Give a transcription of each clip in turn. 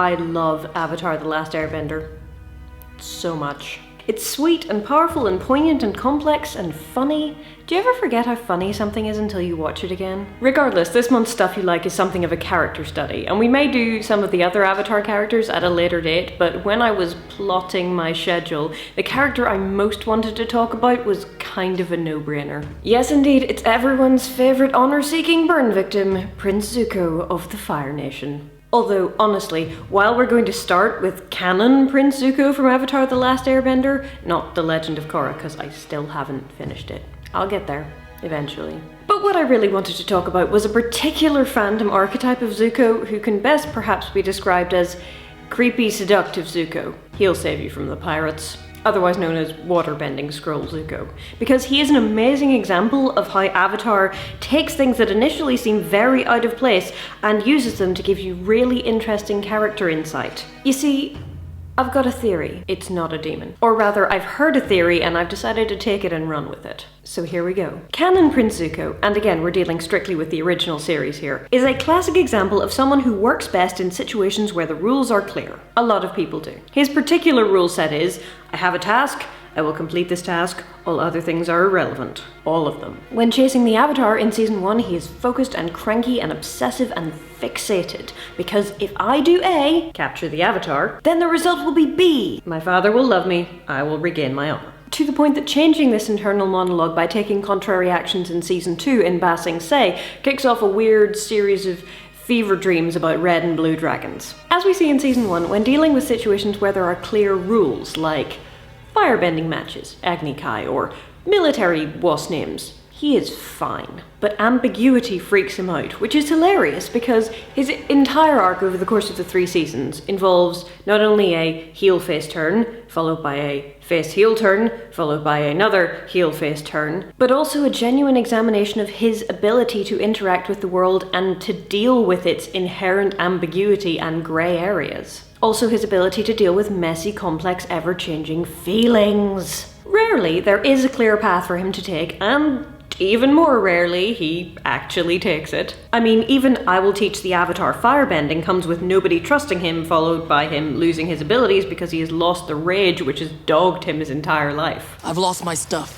I love Avatar: The Last Airbender so much. It's sweet and powerful and poignant and complex and funny. Do you ever forget how funny something is until you watch it again? Regardless, this month's Stuff You Like is something of a character study, and we may do some of the other Avatar characters at a later date, but when I was plotting my schedule, the character I most wanted to talk about was kind of a no-brainer. Yes indeed, it's everyone's favourite honour-seeking burn victim, Prince Zuko of the Fire Nation. Although, honestly, while we're going to start with canon Prince Zuko from Avatar: The Last Airbender, not The Legend of Korra, because I still haven't finished it. I'll get there, eventually. But what I really wanted to talk about was a particular fandom archetype of Zuko who can best perhaps be described as creepy, seductive Zuko. He'll save you from the pirates. Otherwise known as waterbending scroll Zuko, because he is an amazing example of how Avatar takes things that initially seem very out of place and uses them to give you really interesting character insight. You see, I've got a theory. It's not a demon. Or rather, I've heard a theory and I've decided to take it and run with it. So here we go. Canon Prince Zuko, and again we're dealing strictly with the original series here, is a classic example of someone who works best in situations where the rules are clear. A lot of people do. His particular rule set is, I have a task, I will complete this task, all other things are irrelevant. All of them. When chasing the Avatar in season 1, he is focused and cranky and obsessive and fixated, because if I do A, capture the Avatar, then the result will be B. My father will love me, I will regain my honor. To the point that changing this internal monologue by taking contrary actions in season 2 in Ba Sing Se kicks off a weird series of fever dreams about red and blue dragons. As we see in season 1, when dealing with situations where there are clear rules, like firebending matches, Agni Kai, or military was names, he is fine. But ambiguity freaks him out, which is hilarious because his entire arc over the course of the 3 seasons involves not only a heel-face turn, followed by a face-heel turn, followed by another heel-face turn, but also a genuine examination of his ability to interact with the world and to deal with its inherent ambiguity and grey areas. Also his ability to deal with messy, complex, ever-changing feelings. Rarely there is a clear path for him to take, and even more rarely, he actually takes it. I mean, even I will teach the Avatar firebending comes with nobody trusting him, followed by him losing his abilities because he has lost the rage which has dogged him his entire life. I've lost my stuff.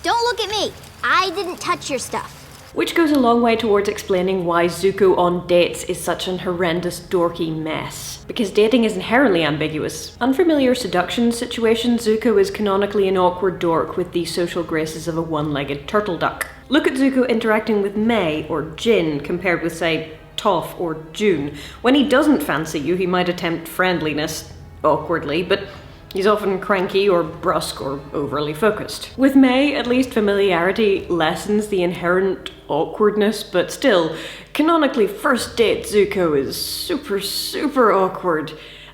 Don't look at me. I didn't touch your stuff. Which goes a long way towards explaining why Zuko on dates is such an horrendous dorky mess. Because dating is inherently ambiguous. Unfamiliar seduction situations, Zuko is canonically an awkward dork with the social graces of a one-legged turtle duck. Look at Zuko interacting with May or Jin compared with, say, Toph or June. When he doesn't fancy you, he might attempt friendliness, awkwardly, but he's often cranky or brusque or overly focused. With May, at least familiarity lessens the inherent awkwardness, but still, canonically first date Zuko is super awkward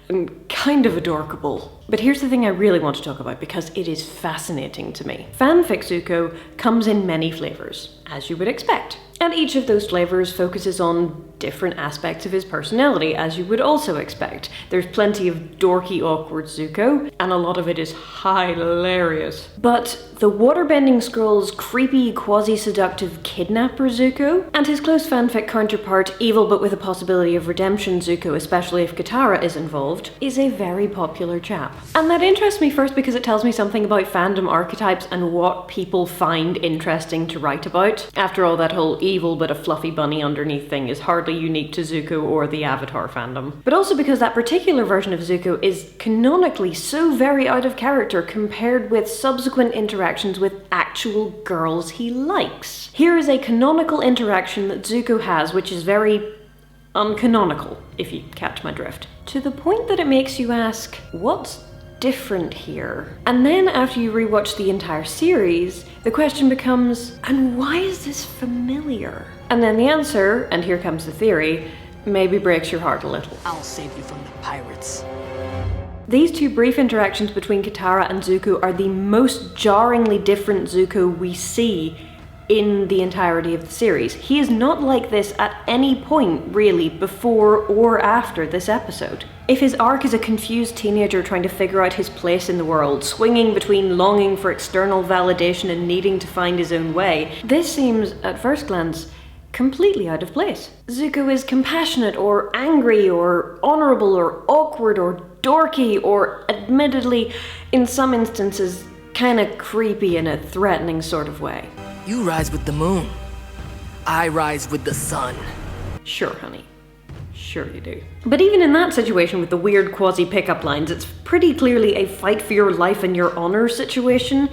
and kind of adorkable. But here's the thing I really want to talk about because it is fascinating to me. Fanfic Zuko comes in many flavours, as you would expect. And each of those flavours focuses on different aspects of his personality, as you would also expect. There's plenty of dorky, awkward Zuko, and a lot of it is hilarious. But the waterbending scroll's creepy, quasi-seductive kidnapper Zuko, and his close fanfic counterpart, evil but with a possibility of redemption Zuko, especially if Katara is involved, is a very popular chap. And that interests me first because it tells me something about fandom archetypes and what people find interesting to write about. After all, that whole evil but a fluffy bunny underneath thing is hardly unique to Zuko or the Avatar fandom. But also because that particular version of Zuko is canonically so very out of character compared with subsequent interactions with actual girls he likes. Here is a canonical interaction that Zuko has which is very uncanonical, if you catch my drift. To the point that it makes you ask, what's different here? And then after you rewatch the entire series, the question becomes, and why is this familiar? And then the answer, and here comes the theory, maybe breaks your heart a little. I'll save you from the pirates. These two brief interactions between Katara and Zuko are the most jarringly different Zuko we see in the entirety of the series. He is not like this at any point, really, before or after this episode. If his arc is a confused teenager trying to figure out his place in the world, swinging between longing for external validation and needing to find his own way, this seems, at first glance, completely out of place. Zuko is compassionate or angry or honorable or awkward or dorky or, admittedly, in some instances, kinda creepy in a threatening sort of way. You rise with the moon. I rise with the sun. Sure, honey. Sure you do. But even in that situation with the weird quasi-pickup lines, it's pretty clearly a fight for your life and your honor situation.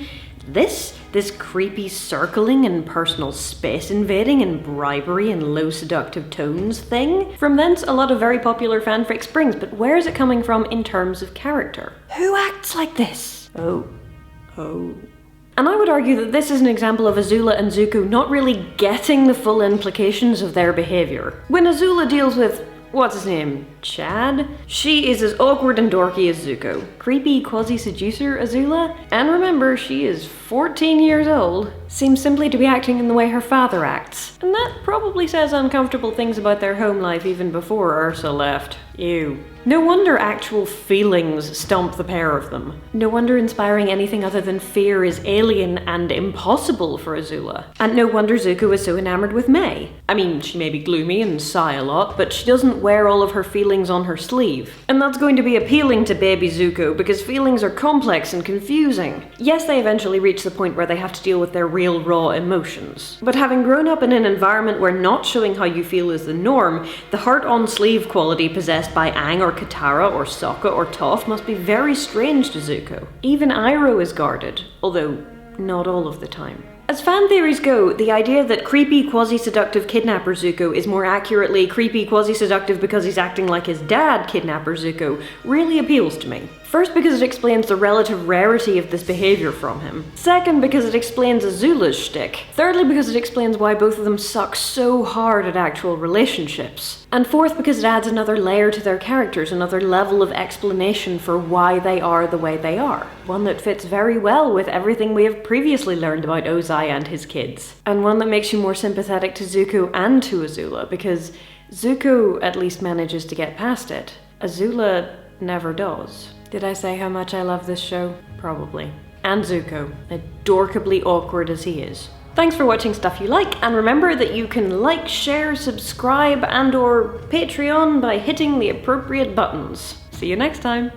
This creepy circling and personal space invading and bribery and low seductive tones thing, from thence a lot of very popular fanfic springs, but where is it coming from in terms of character? Who acts like this? Oh. And I would argue that this is an example of Azula and Zuko not really getting the full implications of their behavior. When Azula deals with, what's his name, Chad? She is as awkward and dorky as Zuko. Creepy quasi-seducer Azula? And remember, she is 14 years old. Seems simply to be acting in the way her father acts. And that probably says uncomfortable things about their home life even before Ursa left. Ew. No wonder actual feelings stomp the pair of them. No wonder inspiring anything other than fear is alien and impossible for Azula. And no wonder Zuko is so enamored with Mai. I mean, she may be gloomy and sigh a lot, but she doesn't wear all of her feelings on her sleeve. And that's going to be appealing to baby Zuko because feelings are complex and confusing. Yes, they eventually reach the point where they have to deal with their real raw emotions. But having grown up in an environment where not showing how you feel is the norm, the heart on sleeve quality possessed by Aang or Katara or Sokka or Toph must be very strange to Zuko. Even Iroh is guarded, although not all of the time. As fan theories go, the idea that creepy quasi-seductive kidnapper Zuko is more accurately creepy quasi-seductive because he's acting like his dad kidnapper Zuko really appeals to me. First, because it explains the relative rarity of this behavior from him. Second, because it explains Azula's shtick. Thirdly, because it explains why both of them suck so hard at actual relationships. And fourth, because it adds another layer to their characters, another level of explanation for why they are the way they are. One that fits very well with everything we have previously learned about Ozai and his kids. And one that makes you more sympathetic to Zuko and to Azula, because Zuko at least manages to get past it. Azula never does. Did I say how much I love this show? Probably. And Zuko, adorkably awkward as he is. Thanks for watching Stuff You Like, and remember that you can like, share, subscribe, and/or Patreon by hitting the appropriate buttons. See you next time!